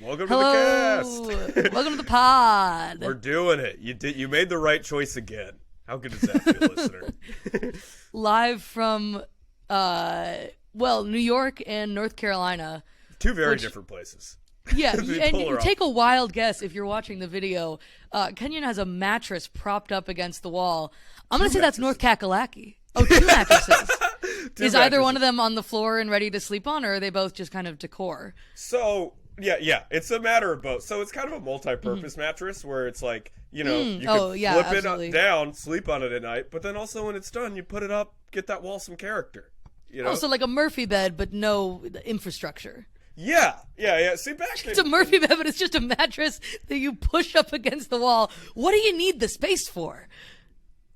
Welcome Hello. to the cast. Welcome to the pod. We're doing it. You made the right choice again. How good does that feel, listener? Live from, New York and North Carolina. Two very different places. Yeah, and you take a wild guess if you're watching the video. Kenyon has a mattress propped up against the wall. I'm going to say that's North Kakalaki. Oh, two mattresses. Is either one of them on the floor and ready to sleep on, or are they both just kind of decor? So, yeah, it's a matter of both. So it's kind of a multi-purpose mattress where it's like, you can flip it down, sleep on it at night, but then also when it's done, you put it up, get that wall some character. Oh, so like a Murphy bed, but no infrastructure. Yeah. See, it's a Murphy bed, but it's just a mattress that you push up against the wall. What do you need the space for?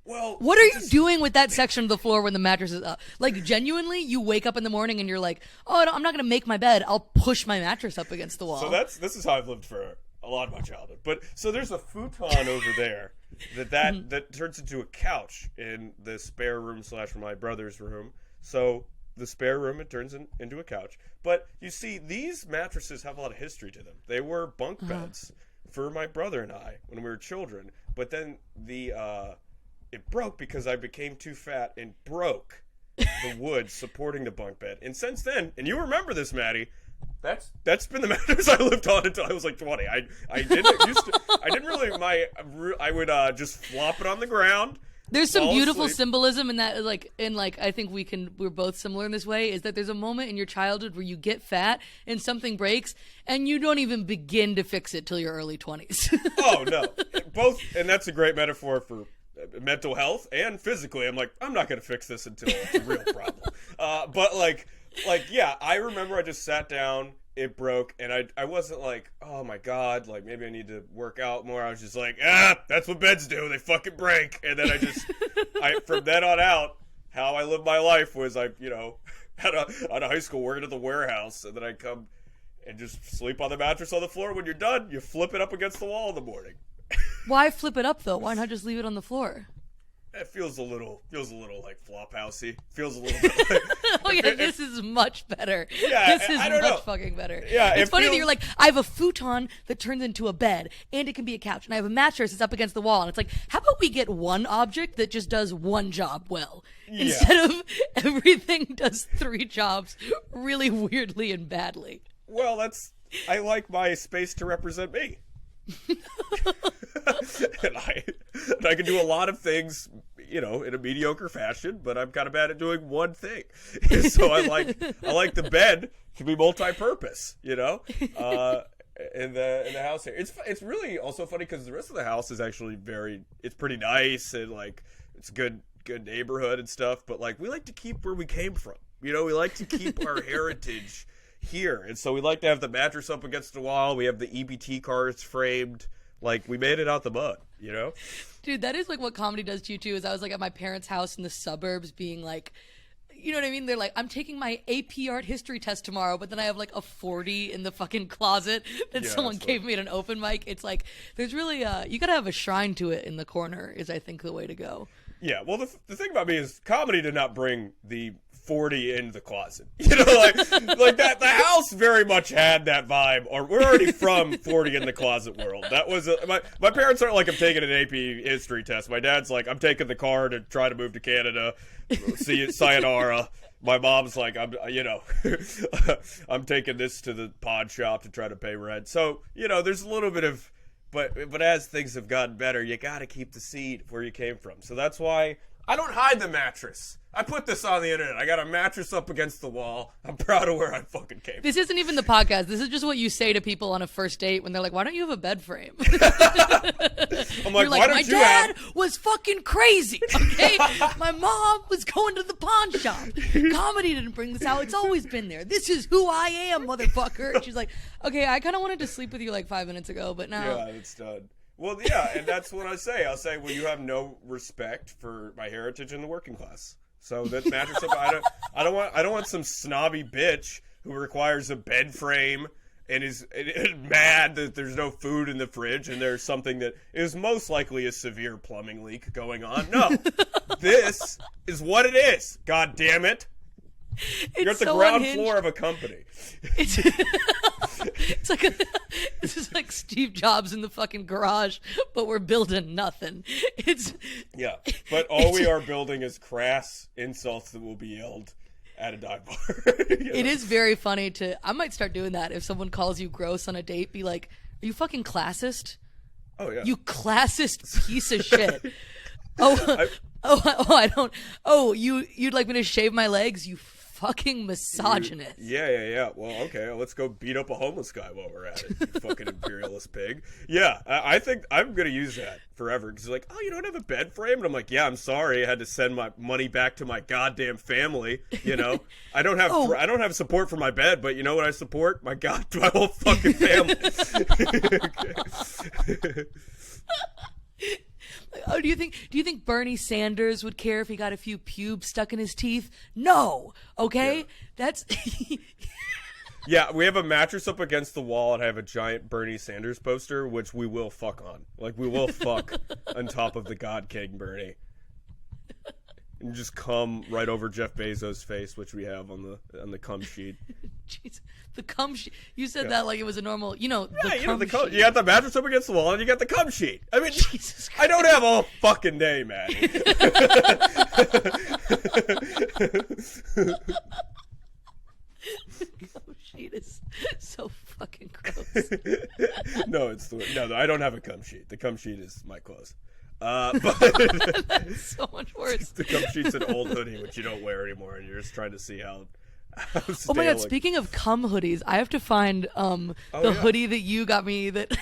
Well, what are you doing with that section of the floor when the mattress is up? Like, genuinely, you wake up in the morning and you're like, oh, I'm not going to make my bed. I'll push my mattress up against the wall. So this is how I've lived for a lot of my childhood. But so there's a futon over there that turns into a couch in the spare room / my brother's room. So the spare room, it turns into a couch. But you see, these mattresses have a lot of history to them. They were bunk beds for my brother and I when we were children. But then it broke because I became too fat and broke the wood supporting the bunk bed. And since then, and you remember this, Maddie, that's been the mattress I lived on until I was like 20. I would just flop it on the ground. There's some beautiful symbolism in that, I think we're both similar in this way, is that there's a moment in your childhood where you get fat and something breaks and you don't even begin to fix it till your early 20s. Oh, no. Both, and that's a great metaphor for mental health and physically. I'm like, I'm not going to fix this until it's a real problem. Yeah, I remember I just sat down, it broke, and I wasn't like, oh my God, like maybe I need to work out more. I was just like, that's what beds do. They fucking break. And then from then on out, how I lived my life was out of high school working at the warehouse, and then I'd come and just sleep on the mattress on the floor. When you're done, you flip it up against the wall in the morning. Why flip it up though? Why not just leave it on the floor? It feels a little like Flophousey. Feels a little bit like... Oh yeah, this is much better. Yeah, this is much fucking better. Yeah, it's funny that you're like, I have a futon that turns into a bed, and it can be a couch, and I have a mattress that's up against the wall, and it's like, how about we get one object that just does one job well, instead of everything does three jobs really weirdly and badly. Well, I like my space to represent me. and I can do a lot of things, in a mediocre fashion, but I'm kind of bad at doing one thing. So I like the bed to be multi-purpose, in the house here. It's really also funny because the rest of the house is actually it's pretty nice and it's good neighborhood and stuff. But we like to keep where we came from. We like to keep our heritage here, and so we like to have the mattress up against the wall. We have the EBT cards framed. We made it out the mud, Dude, that is what comedy does to you too. Is I was at my parents' house in the suburbs being you know what I mean? They're I'm taking my AP art history test tomorrow, but then I have a 40 in the fucking closet that someone gave me at an open mic. It's there's really you gotta have a shrine to it in the corner is I think the way to go. Yeah, well the thing about me is comedy did not bring the 40 in the closet. That the house very much had that vibe, or we're already from 40 in the closet world. That was my parents aren't I'm taking an AP history test. My dad's I'm taking the car to try to move to Canada, see it, sayonara. My mom's I'm taking this to the pawn shop to try to pay rent. So, there's a little bit of but as things have gotten better, you got to keep the seed where you came from. So that's why I don't hide the mattress. I put this on the internet. I got a mattress up against the wall. I'm proud of where I fucking came from. This isn't even the podcast. This is just what you say to people on a first date when they're like, why don't you have a bed frame? I'm like, why don't my you dad was fucking crazy, okay? My mom was going to the pawn shop. Comedy didn't bring this out. It's always been there. This is who I am, motherfucker. And she's like, okay, I kind of wanted to sleep with you 5 minutes ago, but now. Yeah, it's done. Well, yeah, and that's what I say. I'll say, well, you have no respect for my heritage in the working class. So that mattress up, I don't want some snobby bitch who requires a bed frame and is mad that there's no food in the fridge and there's something that is most likely a severe plumbing leak going on. No, this is what it is. God damn it. You're at the ground floor of a company. It's This is like Steve Jobs in the fucking garage, but we're building nothing. Yeah, but all we are building is crass insults that will be yelled at a dive bar. It is very funny I might start doing that. If someone calls you gross on a date, be like, are you fucking classist? Oh, yeah. You classist piece of shit. I don't. Oh, you'd like me to shave my legs? You fucking misogynist. Yeah. Well, okay, let's go beat up a homeless guy while we're at it, you fucking imperialist pig. Yeah, I think I'm going to use that forever. Because like, oh, you don't have a bed frame? And I'm like, yeah, I'm sorry. I had to send my money back to my goddamn family, you know? I don't have support for my bed, but you know what I support? My whole fucking family. Oh, do you think Bernie Sanders would care if he got a few pubes stuck in his teeth? No. Okay? Yeah. That's Yeah, we have a mattress up against the wall and I have a giant Bernie Sanders poster, which we will fuck on. Like, we will fuck on top of the God King Bernie. And just cum right over Jeff Bezos' face, which we have on the cum sheet. Jeez. The cum sheet. You said that like it was a normal, you got the mattress up against the wall and you got the cum sheet. I mean, Jesus Christ. I don't have all fucking day, Maddie. The cum sheet is so fucking gross. No, I don't have a cum sheet. The cum sheet is my clothes. But that's so much worse. The cum sheet's an old hoodie which you don't wear anymore, and you're just trying to see how. Oh my god! Speaking of cum hoodies, I have to find hoodie that you got me. That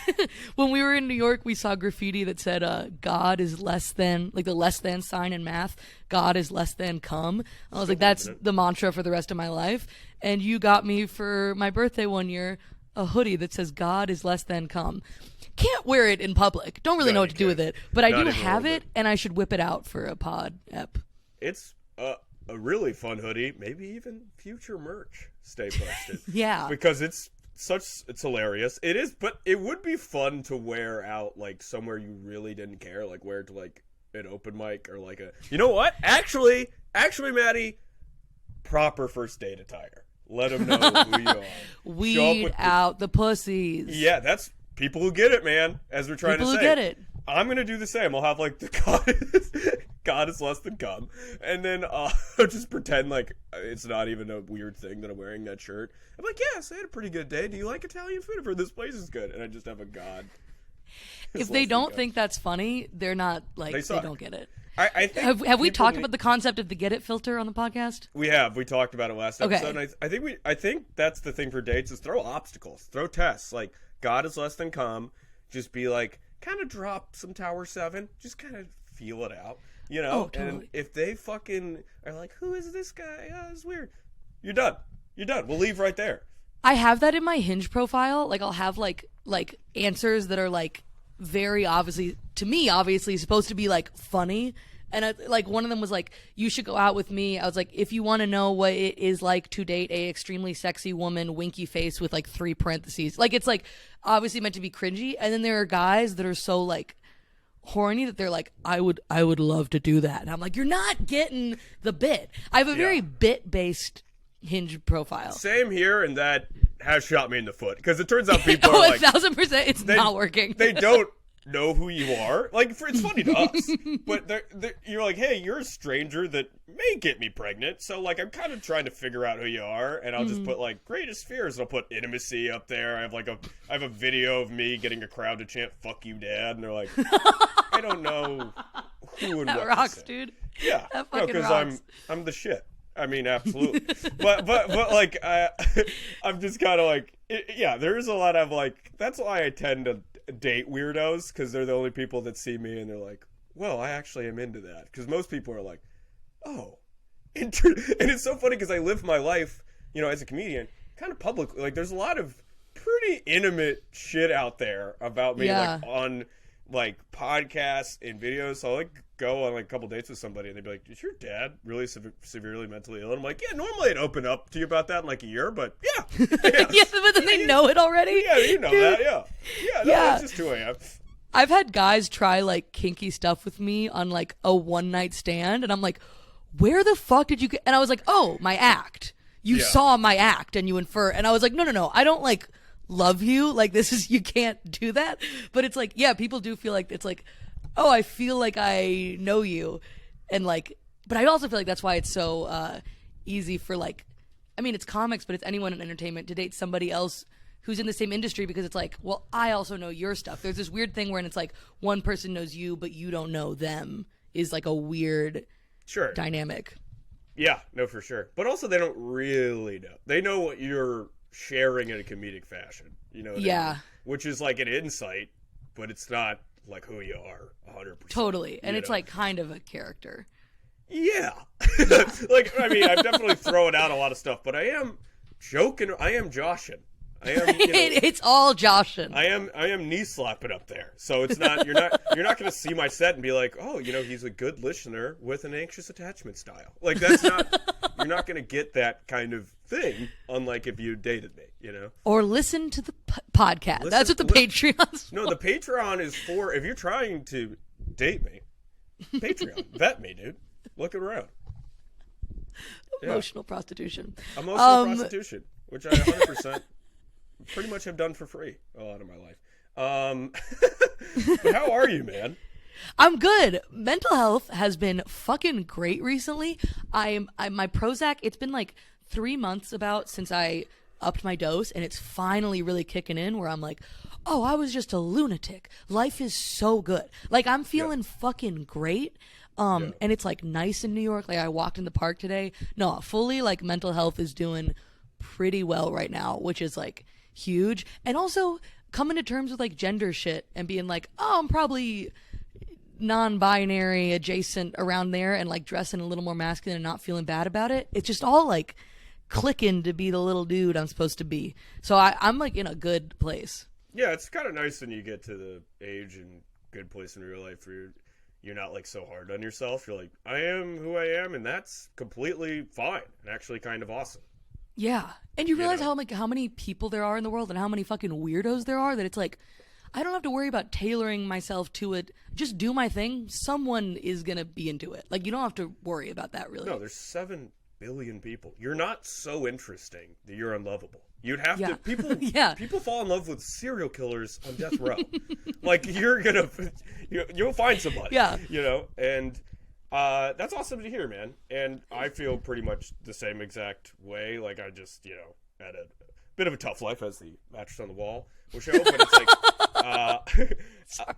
when we were in New York, we saw graffiti that said "God is less than," like the less than sign in math. God is less than cum. I was like, that's the mantra for the rest of my life. And you got me for my birthday one year a hoodie that says "God is less than cum." Can't wear it in public. Don't really know what to do with it, but I do have it, and I should whip it out for a pod ep. It's a really fun hoodie, maybe even future merch. Stay posted. Yeah, because it's hilarious. It is, but it would be fun to wear out like somewhere you really didn't care, like wear to like an open mic or like a. You know what? Actually, Maddie, proper first date attire. Let them know who you are. Weed out the pussies. Yeah, that's people who get it, man. As we're trying to say, people who get it. I'm gonna do the same. I'll have like the God is less than cum, and then I'll just pretend like it's not even a weird thing that I'm wearing that shirt. I'm like, yes, I had a pretty good day. Do you like Italian food? I've heard this place is good, and I just have a God. If they don't think that's funny, they're not like they don't get it. I think have we talked about the concept of the get it filter on the podcast? We have. We talked about it last episode. And I think that's the thing for dates is throw obstacles, throw tests. Like God is less than cum. Just be like, kind of drop some Tower 7. Just kind of feel it out, you know. Oh, totally. And if they fucking are like, who is this guy? Oh, it's weird. You're done. We'll leave right there. I have that in my Hinge profile. Like I'll have like answers that are like very obviously supposed to be like funny. And like one of them was like, you should go out with me. I was like, if you want to know what it is like to date a extremely sexy woman, winky face with like 3 parentheses. Like it's like obviously meant to be cringy. And then there are guys that are so like horny that they're like, I would love to do that. And I'm like, you're not getting the bit. I have a very bit-based Hinge profile. Same here, and that has shot me in the foot. Because it turns out people are like... 1,000% it's not working. They don't know who you are. Like, it's funny to us. But you're like, hey, you're a stranger that may get me pregnant. So, like, I'm kind of trying to figure out who you are. And I'll just put, like, greatest fears. And I'll put intimacy up there. I have a video of me getting a crowd to chant, fuck you, Dad. And they're like, I don't know who and that what rocks, to say. dude. Yeah. That fucking rocks. I'm the shit. I mean, absolutely. but like, I'm just kind of like, there's a lot of like, that's why I tend to date weirdos, because they're the only people that see me and they're like, well, I actually am into that. Because most people are like, oh. And it's so funny because I live my life, you know, as a comedian, kind of publicly. Like, there's a lot of pretty intimate shit out there about me, like, on, like, podcasts and videos. So I'll, like, go on, like, a couple dates with somebody and they'd be like, is your dad really severely mentally ill? And I'm like, yeah, normally I'd open up to you about that in, like, a year, but yeah. Yeah, but then they know it already? Yeah, you know that, yeah. Yeah, that's just who I am. I've had guys try, like, kinky stuff with me on, like, a one-night stand, and I'm like, where the fuck did you get? And I was like, oh, my act. You saw my act, and you infer. And I was like, no, I don't, like, love you. Like, this is, you can't do that. But it's like, yeah, people do feel like, it's like, oh, I feel like I know you. And like, but I also feel like that's why it's so easy for like, I mean, it's comics, but it's anyone in entertainment to date somebody else who's in the same industry, because it's like, well, I also know your stuff. There's this weird thing where it's like one person knows you, but you don't know them, is like a weird dynamic. Yeah, no, for sure. But also they don't really know. They know what you're sharing in a comedic fashion, you know? What I mean? Which is like an insight, but it's not like who you are 100%. Totally. And it's like kind of a character. Yeah. Like, I mean, I'm definitely throwing out a lot of stuff, but I am joking. I am joshing. I am, you know, it's all joshing. I am knee slapping up there. So it's not, you're not going to see my set and be like, oh, you know, he's a good listener with an anxious attachment style. Like, that's not, you're not going to get that kind of thing, unlike if you dated me, you know? Or listen to the podcast. That's what the Patreon's for. No, the Patreon is for, if you're trying to date me, Patreon, vet me, dude. Look around. Emotional prostitution. Emotional prostitution, which I 100% pretty much have done for free a lot of my life. But how are you, man? I'm good. Mental health has been fucking great recently. I'm my Prozac, it's been like 3 months about since I upped my dose, and it's finally really kicking in where I'm like, oh, I was just a lunatic. Life is so good. Like, I'm feeling fucking great. And it's like nice in New York. Like, I walked in the park today. No, fully, like, mental health is doing pretty well right now, which is like huge. And also coming to terms with like gender shit and being like, oh, I'm probably non-binary adjacent around there, and like dressing a little more masculine and not feeling bad about it. It's just all like clicking to be the little dude I'm supposed to be. So I'm like in a good place. Yeah, it's kind of nice when you get to the age and good place in real life where you're not like so hard on yourself. You're like, I am who I am, and that's completely fine and actually kind of awesome. Yeah. And you realize how many people there are in the world and how many fucking weirdos there are, that it's like, I don't have to worry about tailoring myself to it. Just do my thing. Someone is going to be into it. Like, you don't have to worry about that, really. No, there's 7 billion people. You're not so interesting that you're unlovable. You'd have to, people fall in love with serial killers on death row. Like, you'll find somebody, you know, and that's awesome to hear, man. And I feel pretty much the same exact way. Like, I just, you know, had a bit of a tough life, as the mattress on the wall will show, but it's like,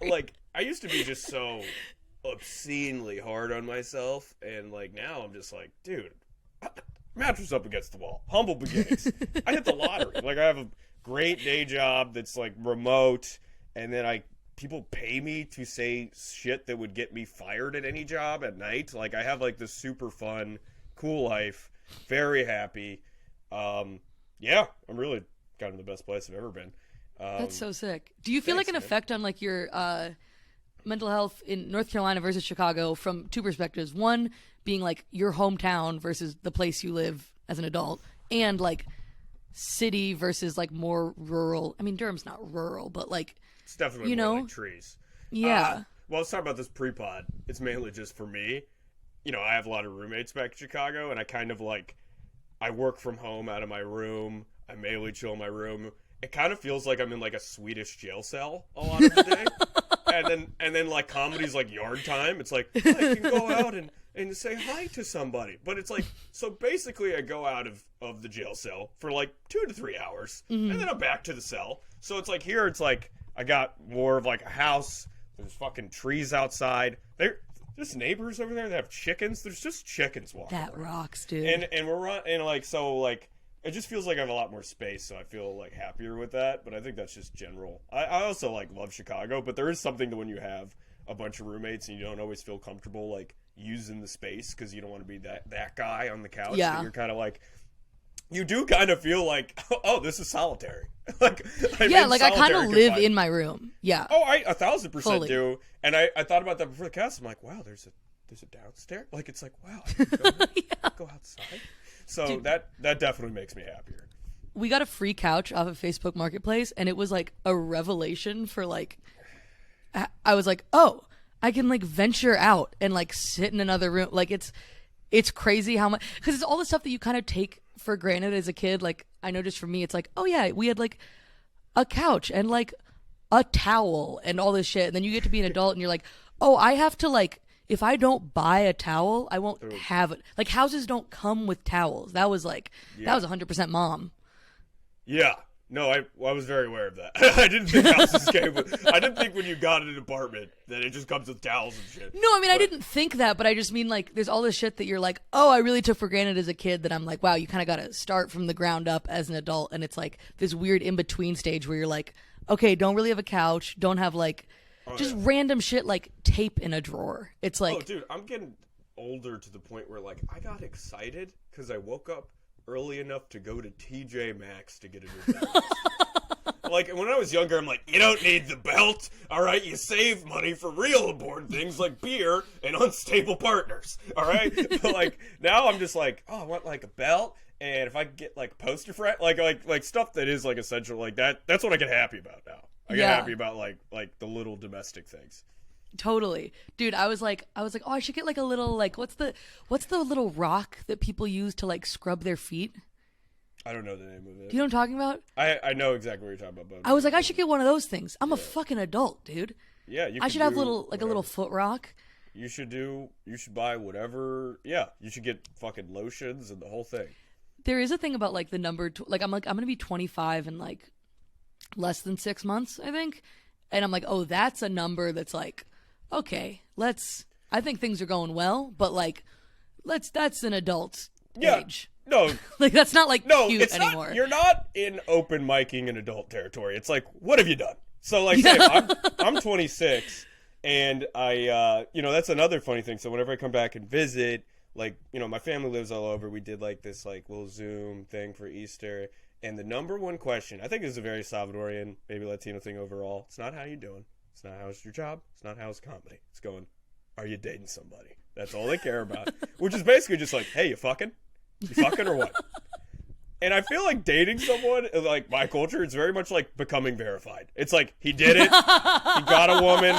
like, I used to be just so obscenely hard on myself, and like, now I'm just like, dude, mattress up against the wall. Humble beginnings. I hit the lottery. Like, I have a great day job that's like remote, and then people pay me to say shit that would get me fired at any job at night. Like, I have like this super fun, cool life. Very happy. Yeah, I'm really kind of the best place I've ever been. That's so sick. Do you feel like an effect on like your mental health in North Carolina versus Chicago from two perspectives? One being like your hometown versus the place you live as an adult, and like city versus like more rural. I mean, Durham's not rural, but like, it's definitely more like trees. Yeah. Well, let's talk about this pre-pod. It's mainly just for me. You know, I have a lot of roommates back in Chicago, and I kind of like, I work from home out of my room. I mainly chill in my room. It kind of feels like I'm in like a Swedish jail cell a lot of the day. and then like comedy's like yard time. It's like, I can go out and say hi to somebody. But it's like, so basically I go out of the jail cell for like 2 to 3 hours, and then I'm back to the cell. So it's like, here it's like, I got more of like a house. There's fucking trees outside. There's neighbors over there that have chickens. There's just chickens walking around. That rocks, dude. And we're like, so like, it just feels like I have a lot more space, so I feel like happier with that. But I think that's just general. I also like love Chicago, but there is something to when you have a bunch of roommates and you don't always feel comfortable like using the space because you don't want to be that guy on the couch. Yeah. That you're kind of like, you do kind of feel like, oh, this is solitary. Like, I kind of live in my room. Yeah. Oh, I 1,000% do. And I thought about that before the cast. I'm like, wow, there's a downstairs. Like, it's like, wow, I can go outside. So dude, that definitely makes me happier. We got a free couch off of Facebook Marketplace, and it was like a revelation for like, I was like, oh, I can like venture out and like sit in another room. Like, it's crazy how much, because it's all the stuff that you kind of take for granted as a kid. Like, I know just for me, it's like, oh yeah, we had like a couch and like a towel and all this shit. And then you get to be an adult and you're like, oh, I have to like, if I don't buy a towel, I won't have it. Like houses don't come with towels. That was like, that was 100% mom. Yeah. No, I was very aware of that. I didn't think houses came with... I didn't think when you got an apartment that it just comes with towels and shit. No, I mean, I didn't think that, but I just mean, like, there's all this shit that you're like, oh, I really took for granted as a kid that I'm like, wow, you kind of got to start from the ground up as an adult, and it's like this weird in-between stage where you're like, okay, don't really have a couch, don't have, like, random shit like tape in a drawer. It's like... Oh, dude, I'm getting older to the point where, like, I got excited because I woke up early enough to go to TJ Maxx to get a new belt. Like, when I was younger, I'm like, you don't need the belt, all right? You save money for real important things like beer and unstable partners, all right? But, like, now I'm just like, oh, I want, like, a belt, and if I get, like, poster frame, like stuff that is, like, essential, like, that's what I get happy about now. I get happy about, like, the little domestic things. Totally. Dude, I was like, oh, I should get like a little, like, what's the little rock that people use to like scrub their feet? I don't know the name of it. Do you know what I'm talking about? I know exactly what you're talking about. But I was like, I should get one of those things. I'm a fucking adult, dude. Yeah, I should have a little foot rock. You should buy whatever. Yeah, you should get fucking lotions and the whole thing. There is a thing about like the number, I'm going to be 25 in like less than 6 months, I think. And I'm like, oh, that's a number that's like, okay, I think things are going well, but like, that's an adult age. No. Like, that's not like cute anymore. You're not in open micing in adult territory. It's like, what have you done? So like, say, I'm 26 and I, that's another funny thing. So whenever I come back and visit, like, my family lives all over. We did like this like little Zoom thing for Easter. And the number one question, I think this is a very Salvadorian, maybe Latino thing overall. It's not how you doing. It's not how's your job. It's not how's comedy. It's going, are you dating somebody? That's all they care about. Which is basically just like, hey, you fucking? You fucking or what? And I feel like dating someone, like my culture, it's very much like becoming verified. It's like, he did it. He got a woman.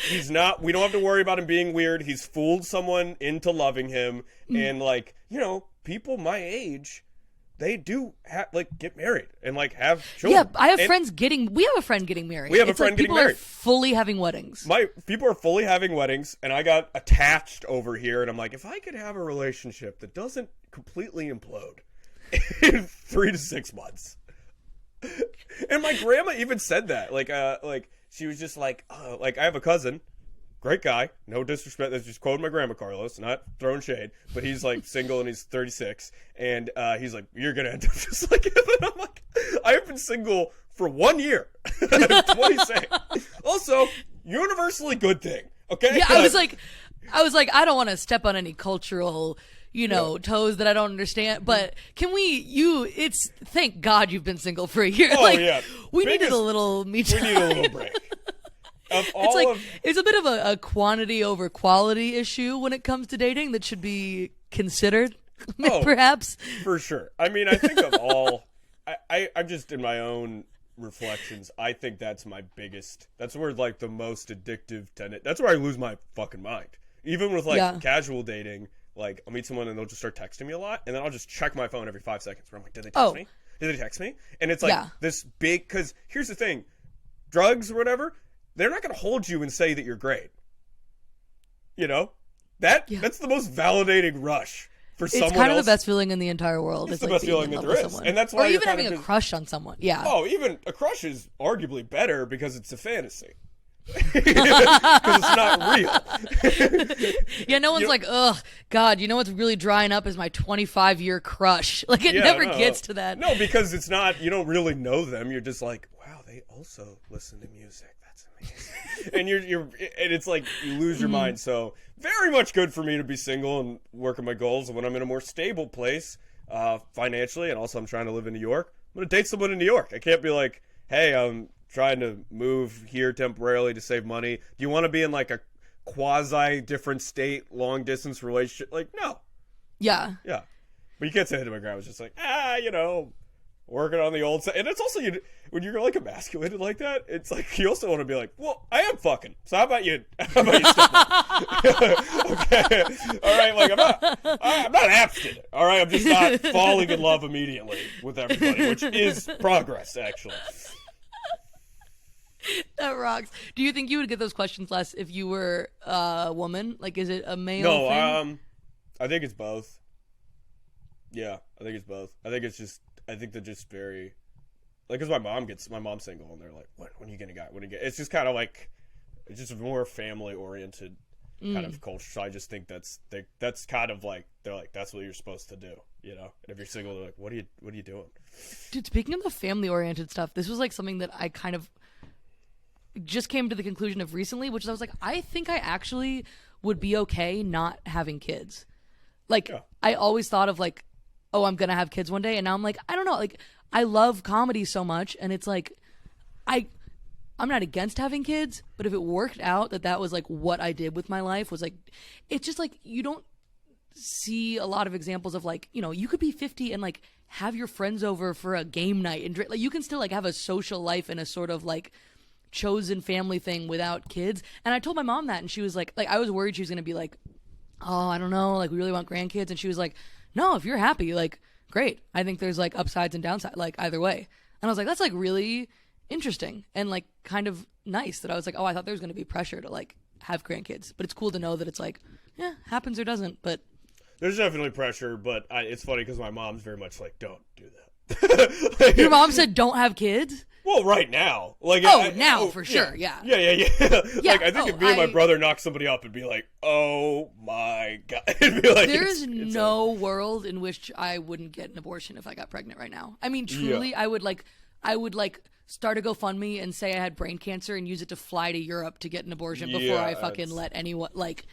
He's not, we don't have to worry about him being weird. He's fooled someone into loving him. And like, people my age, they do get married and like have children. Yeah, we have a friend getting married. We have a friend getting married. People are fully having weddings. People are fully having weddings, and I got attached over here, and I'm like, if I could have a relationship that doesn't completely implode in 3 to 6 months. And my grandma even said that. Like she was just like I have a cousin. Great guy, no disrespect. That's just quoting my grandma Carlos, not throwing shade. But he's like single and he's 36, and he's like, "You're gonna end up just like him." And I'm like, "I have been single for 1 year." I'm 26. Also, universally good thing. Okay. Yeah, I was like, I don't want to step on any cultural, toes that I don't understand. But can it's thank God you've been single for a year. Oh yeah, we needed a little me time. We need a little break. It's a bit of a quantity over quality issue when it comes to dating that should be considered, perhaps. For sure. I mean, I think of all, I'm just in my own reflections. I think that's where like the most addictive tenet. That's where I lose my fucking mind. Even with like casual dating, like I'll meet someone and they'll just start texting me a lot, and then I'll just check my phone every 5 seconds. Where I'm like, did they text me? Did they text me? And it's like this big, because here's the thing, drugs or whatever. They're not going to hold you and say that you're great. That's the most validating rush for someone else. It's kind of the best feeling in the entire world. It's the best feeling that there is. And that's why or even having a crush on someone. Yeah. Oh, even a crush is arguably better because it's a fantasy. Because it's not real. Yeah, no one's like, ugh, God, what's really drying up is my 25-year crush. Like, it never gets to that. No, because it's not, you don't really know them. You're just like, wow, they also listen to music. And and it's like you lose your mind. So very much good for me to be single and work on my goals. And when I'm in a more stable place financially, and also I'm trying to live in New York, I'm gonna date someone in New York. I can't be like, hey, I'm trying to move here temporarily to save money. Do you want to be in like a quasi different state, long distance relationship? Like, no. Yeah. But you can't say that to my grandma. I was just like, working on the old side. And it's also, when you're like emasculated like that, it's like you also want to be like, well, I am fucking. So how about you step up? Okay. All right. Like I'm not abstinent. All right. I'm just not falling in love immediately with everybody, which is progress, actually. That rocks. Do you think you would get those questions less if you were a woman? Like, is it a male No, thing? I think it's both. Yeah, I think it's both. I think they're just very, like, because my mom's single, and they're like, when are you gonna get? When are you get? It's just kind of like, it's just a more family oriented kind of culture. So I just think that's kind of like, they're like, that's what you're supposed to do, you know. And if you're single, they're like, what are you doing? Dude, speaking of the family oriented stuff, this was like something that I kind of just came to the conclusion of recently, which is I was like, I think I actually would be okay not having kids. Like, yeah. I always thought of like, oh, I'm gonna have kids one day, and now I'm like, I don't know, like, I love comedy so much, and it's like, I'm not against having kids, but if it worked out that was like what I did with my life, was like, it's just like, you don't see a lot of examples of like, you know, you could be 50 and like have your friends over for a game night and like you can still like have a social life and a sort of like chosen family thing without kids. And I told my mom that, and she was like I was worried she was gonna be like, oh, I don't know, like we really want grandkids, and she was like, no, if you're happy, like great. I think there's like upsides and downsides, like either way. And I was like, that's like really interesting and like kind of nice that I was like, oh, I thought there was going to be pressure to like have grandkids, but it's cool to know that it's like, yeah, happens or doesn't. But there's definitely pressure, but it's funny because my mom's very much like, don't do that. Like, your mom said don't have kids? Well, right now, like, for sure, yeah. Yeah. Like, I think if me and my brother knock somebody up, it'd be like, oh my god, it'd be like, there's no world in which I wouldn't get an abortion if I got pregnant right now. I mean, truly, yeah. I would start a GoFundMe and say I had brain cancer and use it to fly to Europe to get an abortion before I fucking let anyone like.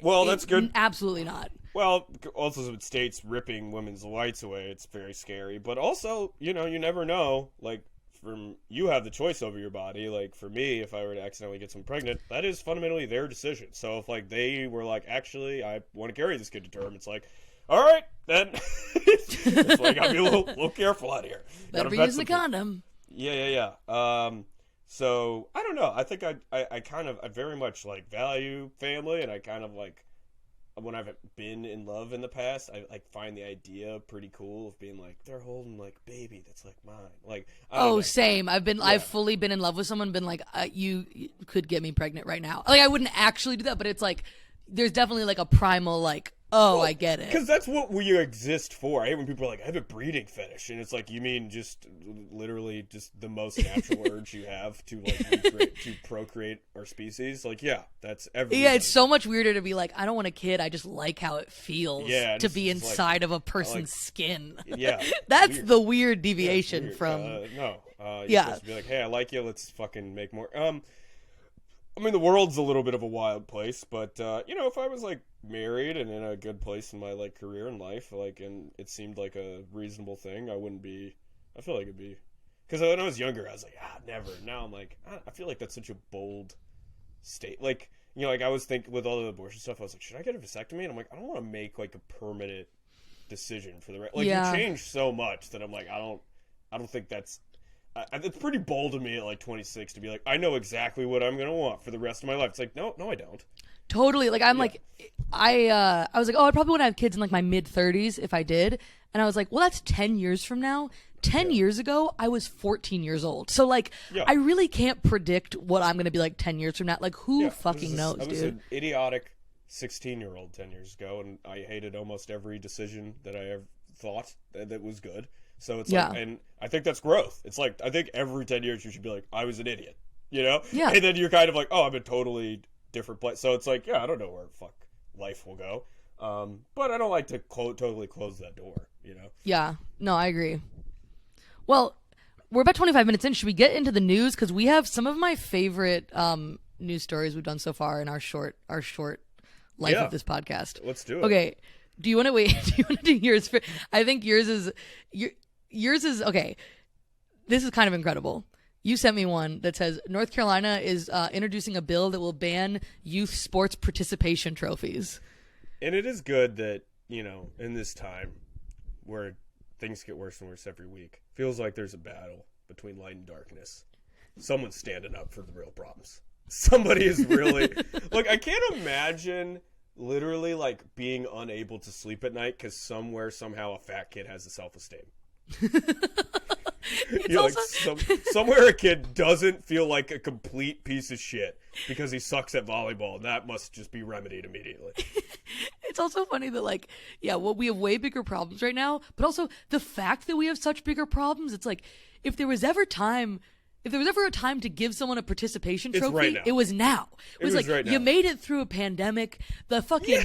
Well, that's good. Absolutely not. Well, also with states ripping women's rights away, it's very scary. But also, you know, you never know. Like, you have the choice over your body. Like, for me, if I were to accidentally get someone pregnant, that is fundamentally their decision. So if like they were like, actually, I want to carry this kid to term, it's like, all right, then. That's why you gotta be a little careful out here. Better be using a condom. Yeah. So I don't know. I think I very much like value family, and I kind of like, when I've been in love in the past, I like find the idea pretty cool of being like, they're holding like baby that's like mine. Like, same. I've fully been in love with someone, been like, you could get me pregnant right now. Like, I wouldn't actually do that, but it's like, there's definitely like a primal like, oh, well, I get it. Because that's what we exist for. I hate when people are like, I have a breeding fetish. And it's like, you mean just literally just the most natural urge you have to like to procreate our species? Like, yeah, that's everything. Yeah, it's so much weirder to be like, I don't want a kid. I just like how it feels to be inside of a person's skin. Yeah. That's weird. The weird deviation from... no. You're supposed to be like, hey, I like you. Let's fucking make more. I mean, the world's a little bit of a wild place, but, you know, if I was, like, married and in a good place in my, like, career and life, like, and it seemed like a reasonable thing, I feel like it'd be, because when I was younger, I was like, never. Now I'm like, I feel like that's such a bold state. Like, you know, like, I was thinking, with all the abortion stuff, I was like, should I get a vasectomy? And I'm like, I don't want to make, like, a permanent decision for the rest. Like, you change so much that I'm like, I don't think that's, it's pretty bold of me at like 26 to be like, I know exactly what I'm gonna want for the rest of my life. It's like, no, I don't. Totally. Like, I'm like, I was like, oh, I probably want to have kids in like my mid 30s if I did, and I was like, well, that's 10 years from now. 10 years ago, I was 14 years old. So like, I really can't predict what I'm gonna be like 10 years from now. Like, who fucking knows, dude? I was an idiotic 16-year-old 10 years ago, and I hated almost every decision that I ever thought that was good. So it's like, and I think that's growth. It's like, I think every 10 years you should be like, I was an idiot, you know? Yeah. And then you're kind of like, oh, I'm in a totally different place. So it's like, I don't know where fuck life will go. But I don't like to totally close that door, you know? Yeah. No, I agree. Well, we're about 25 minutes in. Should we get into the news? Because we have some of my favorite news stories we've done so far in our short life of this podcast. Let's do it. Okay. Do you want to wait? Do you want to do yours? I think yours is okay. This is kind of incredible. You sent me one that says North Carolina is introducing a bill that will ban youth sports participation trophies. And it is good that, you know, in this time where things get worse and worse every week, feels like there's a battle between light and darkness. Someone's standing up for the real problems. Somebody is really like, I can't imagine literally like being unable to sleep at night because somewhere somehow a fat kid has a self-esteem. You're like somewhere a kid doesn't feel like a complete piece of shit because he sucks at volleyball, and that must just be remedied immediately. It's also funny that, like, yeah, well, we have way bigger problems right now, but also the fact that we have such bigger problems, it's like, if there was ever a time to give someone a participation trophy, right now. It was now. It was like, right now. You made it through a pandemic. The fucking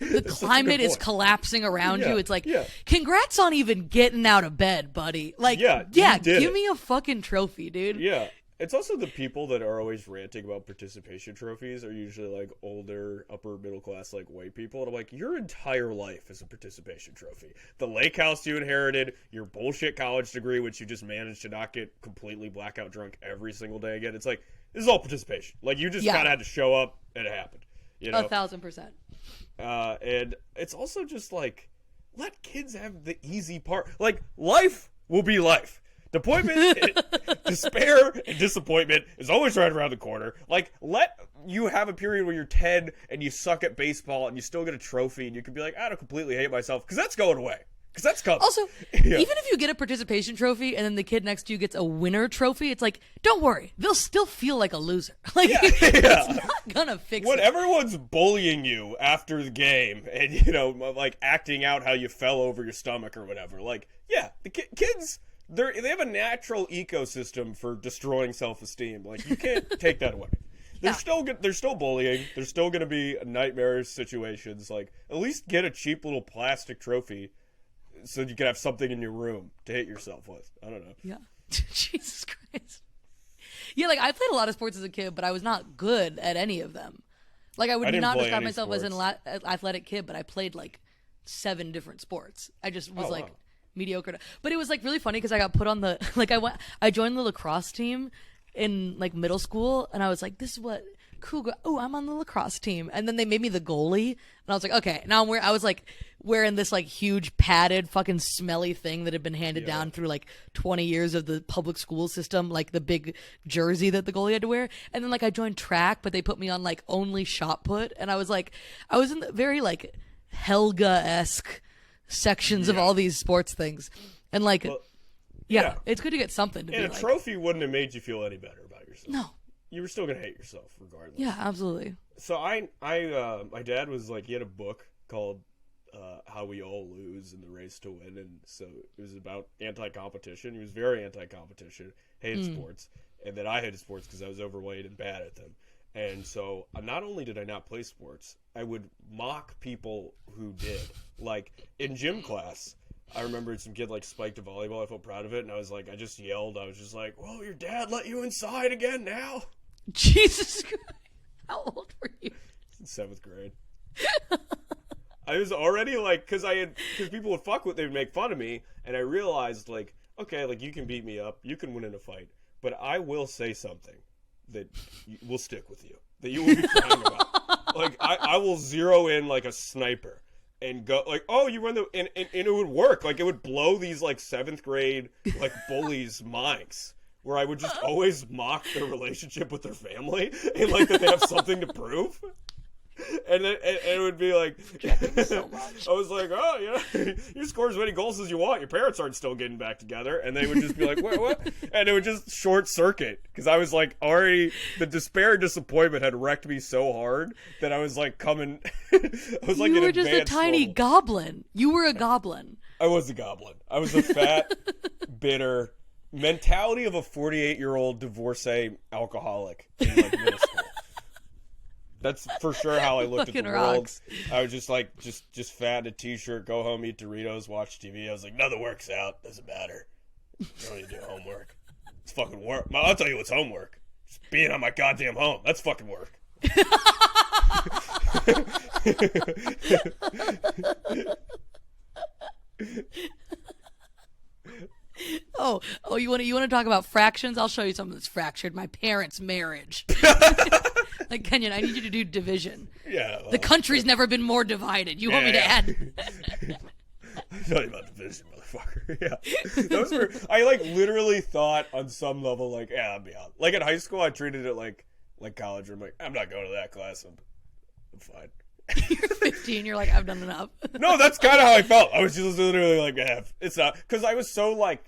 the climate is collapsing around you. It's like, congrats on even getting out of bed, buddy. Like, give me a fucking trophy, dude. Yeah. It's also the people that are always ranting about participation trophies are usually like older, upper middle class, like white people. And I'm like, your entire life is a participation trophy. The lake house you inherited, your bullshit college degree, which you just managed to not get completely blackout drunk every single day again. It's like, this is all participation. Like, you just kind of had to show up and it happened. You know? 1,000%. And it's also just like, let kids have the easy part. Like, life will be life. Despair and disappointment is always right around the corner. Like, let you have a period where you're 10 and you suck at baseball and you still get a trophy and you can be like, I don't completely hate myself, because that's going away. Because that's coming. Also, even if you get a participation trophy and then the kid next to you gets a winner trophy, it's like, don't worry, they'll still feel like a loser. Like, it's not gonna fix when it. Everyone's bullying you after the game and, you know, like acting out how you fell over your stomach or whatever. Like, yeah, the kids... They have a natural ecosystem for destroying self-esteem. Like, you can't take that away. There's still bullying. There's still going to be nightmarish situations. Like, at least get a cheap little plastic trophy so you can have something in your room to hit yourself with. I don't know. Yeah. Jesus Christ. Yeah, like, I played a lot of sports as a kid, but I was not good at any of them. Like, I would not describe myself as an athletic kid, but I played, like, 7 different sports. I just was, mediocre. But it was like really funny because I got put on the I joined the lacrosse team in like middle school, and I was like, this is what cool. Oh, I'm on the lacrosse team, and then they made me the goalie, and I was like, okay, now I was like wearing this like huge padded fucking smelly thing that had been handed down through like 20 years of the public school system, like the big jersey that the goalie had to wear. And then like I joined track, but they put me on like only shot put, and I was in the very like Helga-esque sections of all these sports things, and like it's good to get something to and be a trophy wouldn't have made you feel any better about yourself. No, you were still gonna hate yourself regardless. Yeah, absolutely. So I my dad was like, he had a book called How We All Lose in the Race to Win, and so it was about anti-competition. He was very anti-competition, hated sports, and then I hated sports because I was overweight and bad at them. And so not only did I not play sports, I would mock people who did. Like, in gym class, I remember some kid, like, spiked a volleyball. I felt proud of it, and I was like, I just yelled. I was just like, well, your dad let you inside again now? Jesus Christ. How old were you? In 7th grade. I was already, like, because people would fuck with, they would make fun of me, and I realized, like, okay, like, you can beat me up, you can win in a fight, but I will say something that will stick with you, that you will be crying about. Like, I will zero in like a sniper and go like, oh, you run and it would work. Like, it would blow these like 7th grade like bullies' minds, where I would just always mock their relationship with their family and like that they have something to prove. And then it would be like, so much. I was like, oh, yeah, you score as many goals as you want. Your parents aren't still getting back together. And they would just be like, what? And it would just short circuit. Because I was like, already, the despair and disappointment had wrecked me so hard that I was like coming, I was like, you were just a tiny goblin. You were a goblin. I was a goblin. I was a fat, bitter mentality of a 48-year-old divorcee alcoholic in like middle school. That's for sure how I looked at the world. I was just like, just fat in a t-shirt, go home, eat Doritos, watch TV. I was like, nothing works out. Doesn't matter. You don't need to do homework. It's fucking work. I'll tell you what's homework. Just being on my goddamn home. That's fucking work. Oh, you want to talk about fractions? I'll show you something that's fractured. My parents' marriage. Like, Kenyon, I need you to do division. Yeah. Well, the country's never been more divided. You want me to add? I'll tell you about division, motherfucker. Yeah. Those were, I like literally thought on some level, like, yeah, I'll be out. Like in high school, I treated it like college. I'm like, I'm not going to that class. I'm fine. You're 15. You're like, I've done enough. No, that's kind of how I felt. I was just literally like, it's not, because I was so like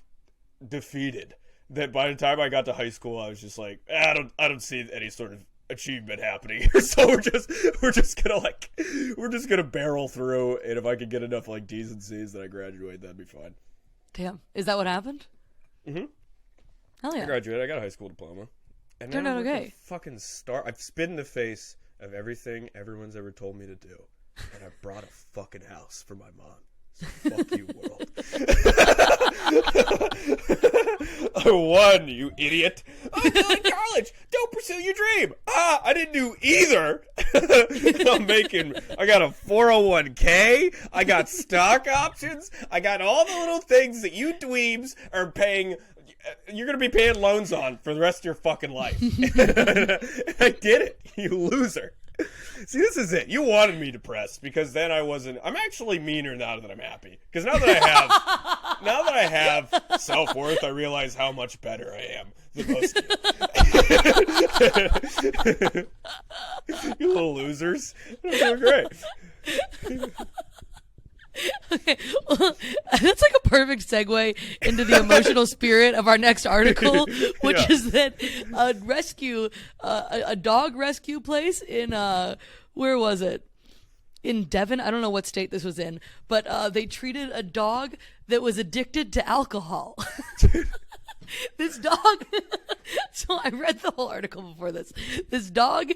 defeated that by the time I got to high school, I was just like, I don't see any sort of achievement happening here. So we're just gonna barrel through, and if I could get enough like D's and C's that I graduate, that'd be fine. Damn, is that what happened? Mm-hmm. Hell yeah. I graduated. I got a high school diploma. And turned out okay. Fucking I've spit in the face of everything everyone's ever told me to do, and I brought a fucking house for my mom. So fuck you, world. I won, you idiot. I'm going to college. Don't pursue your dream. I didn't do either. I got a 401k. I got stock options. I got all the little things that you dweebs are paying. You're going to be paying loans on for the rest of your fucking life. I did it, you loser. See, this is it. You wanted me depressed because then I'm actually meaner now that I'm happy. Because now that I have self-worth, I realize how much better I am than most of you. You little losers. I'm doing great. Okay, well, that's like a perfect segue into the emotional spirit of our next article, which is that a dog rescue place in where was it? In Devon? I don't know what state this was in, but they treated a dog that was addicted to alcohol. This dog. So I read the whole article before this. This dog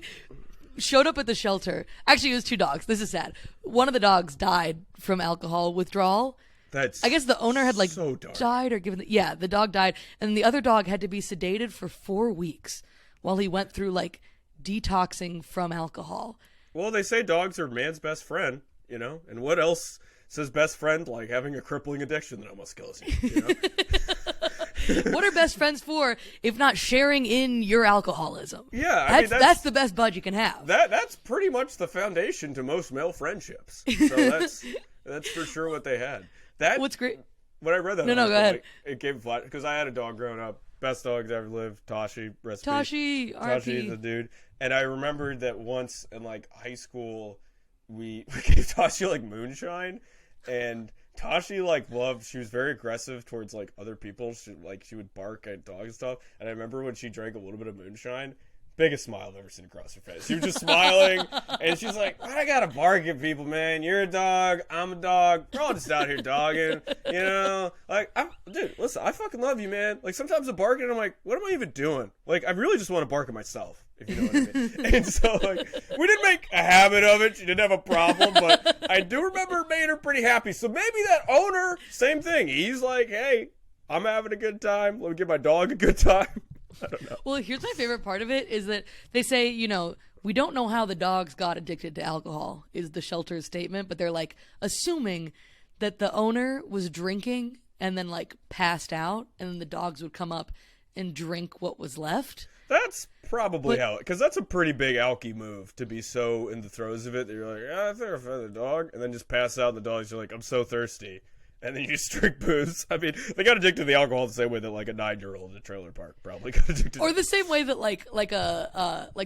showed up at the shelter. Actually, it was two dogs. This is sad. One of the dogs died from alcohol withdrawal. I guess the owner had so dark. Died or given. The dog died, and the other dog had to be sedated for 4 weeks while he went through detoxing from alcohol. Well, they say dogs are man's best friend, and what else says best friend like having a crippling addiction that almost kills you, What are best friends for if not sharing in your alcoholism? Yeah, that's the best bud you can have. That's pretty much the foundation to most male friendships. So that's for sure what they had. What's great? When I read that, go ahead. It came flat because I had a dog growing up. Best dog that ever lived, Tashi. Tashi, Tashi, the dude. And I remembered that once in high school, we gave Tashi moonshine, and Tashi she was very aggressive towards other people. She would bark at dogs and stuff. And I remember when she drank a little bit of moonshine, biggest smile I've ever seen across her face. She was just smiling, and she's like, "I gotta bark at people, man. You're a dog, I'm a dog. We're all just out here dogging, dude, listen, I fucking love you, man. Sometimes I'm barking, and I'm like, what am I even doing? I really just want to bark at myself, if you know what I mean." And so, we didn't make a habit of it. She didn't have a problem, but I do remember it made her pretty happy. So maybe that owner, same thing. He's like, hey, I'm having a good time. Let me give my dog a good time. I don't know. Well, here's my favorite part of it is that they say, we don't know how the dogs got addicted to alcohol is the shelter's statement, but they're assuming that the owner was drinking and then passed out, and then the dogs would come up and drink what was left. That's probably how, because that's a pretty big alky move to be so in the throes of it that you're like, I think I found the dog, and then just pass out, and the dogs are like, I'm so thirsty. And then you just drink booze. I mean, they got addicted to the alcohol the same way that a 9-year-old in a trailer park probably got addicted. Or the same way that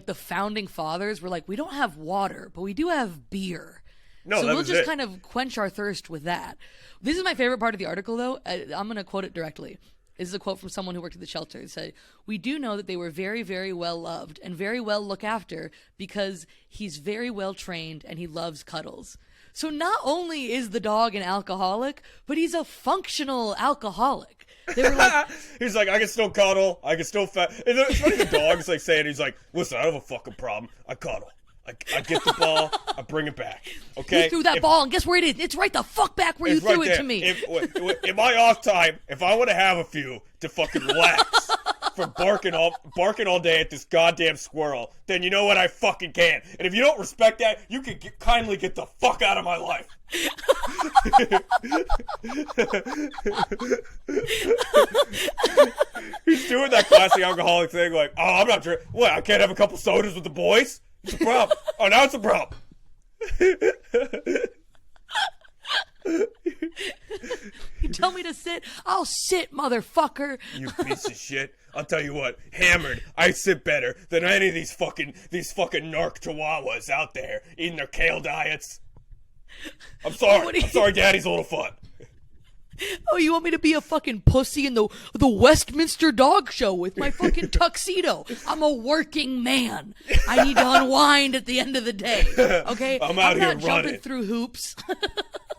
the founding fathers were we don't have water, but we do have beer. No, so that we'll was just it. kind of quench our thirst with that. This is my favorite part of the article, though. I'm going to quote it directly. This is a quote from someone who worked at the shelter. It said, "We do know that they were very, very well loved and very well looked after because he's very well trained and he loves cuddles." So not only is the dog an alcoholic, but he's a functional alcoholic. They were he's like, I can still cuddle. I can still It's funny the dog's saying, he's like, listen, I have a fucking problem. I cuddle. I get the ball. I bring it back. Okay? You threw that ball, and guess where it is? It's right the fuck back where you threw it to me. In my off time, if I want to have a few to fucking relax from barking all day at this goddamn squirrel, then you know what? I fucking can. And if you don't respect that, you can kindly get the fuck out of my life. He's doing that classic alcoholic thing oh, I'm not drinking. What, I can't have a couple sodas with the boys? It's a problem. Oh, now it's a problem. You tell me to sit, I'll sit, motherfucker. You piece of shit. I'll tell you what, hammered, I sit better than any of these fucking narc chihuahuas out there eating their kale diets. I'm sorry. I'm sorry, Daddy's a little fun. Oh, you want me to be a fucking pussy in the Westminster Dog Show with my fucking tuxedo? I'm a working man. I need to unwind at the end of the day. Okay, I'm out here not jumping running through hoops.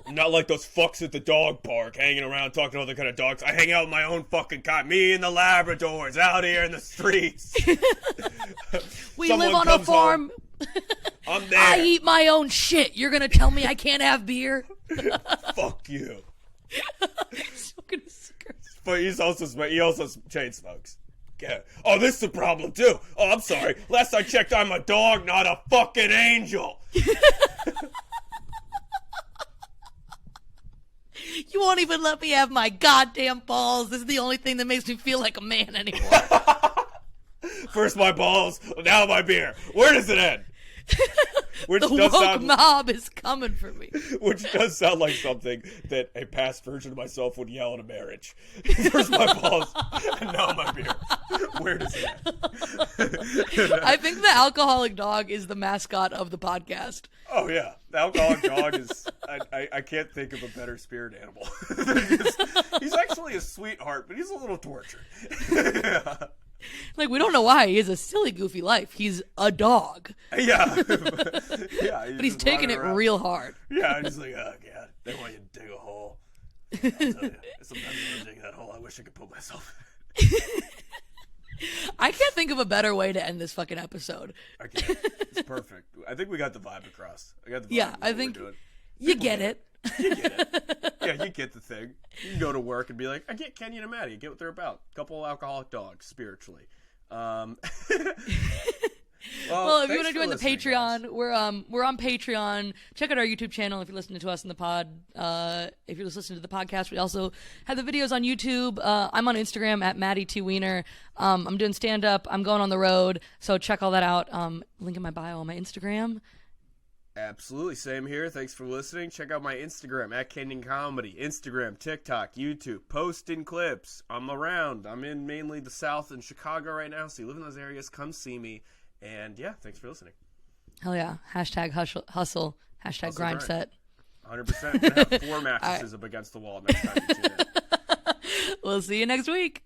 I'm not like those fucks at the dog park hanging around talking to other kind of dogs. I hang out with my own fucking kind. Me and the Labradors out here in the streets. We Someone live on a comes farm. I'm there. I eat my own shit. You're gonna tell me I can't have beer? Fuck you. Fucking sicker. But he also chain smokes. Yeah. Oh, this is a problem too. Oh, I'm sorry. Last I checked, I'm a dog, not a fucking angel. You won't even let me have my goddamn balls. This is the only thing that makes me feel like a man anymore. First my balls, now my beer. Where does it end? Which The woke mob is coming for me. Which does sound like something that a past version of myself would yell at a marriage. First my balls, and now my beer. Where does it end? I think the alcoholic dog is the mascot of the podcast. Oh yeah, the alcoholic dog is. I can't think of a better spirit animal. He's actually a sweetheart, but he's a little tortured. Yeah. Like, we don't know why. He has a silly, goofy life. He's a dog. Yeah. Yeah. But he's taking it real hard. Yeah, he's like, oh god, they want you to dig a hole. I'll tell you, sometimes when I dig that hole, I wish I could put myself in. I can't think of a better way to end this fucking episode. I can't. It's perfect. I think we got the vibe across. I got the vibe. Yeah, I think you get it. You get it. Yeah, you get the thing. You can go to work and be like, I get Kenyon and Maddie. I get what they're about. Couple alcoholic dogs, spiritually. Well, if you want to join the Patreon, guys. we're on Patreon. Check out our YouTube channel if you're listening to us in the pod. If you're listening to the podcast, we also have the videos on YouTube. I'm on Instagram at MaddieTWiener. I'm doing stand up. I'm going on the road, so check all that out. Link in my bio on my Instagram. Absolutely, same here. Thanks for listening. Check out my Instagram at Kenyon Comedy. Instagram, TikTok, YouTube, posting clips. I'm around. I'm in mainly the South and Chicago right now, so you live in those areas, come see me. And yeah, thanks for listening. Hell yeah. Hashtag hustle. Hashtag grind set. 100%. We're going to have 4 mattresses up against the wall next time you tune in. We'll see you next week.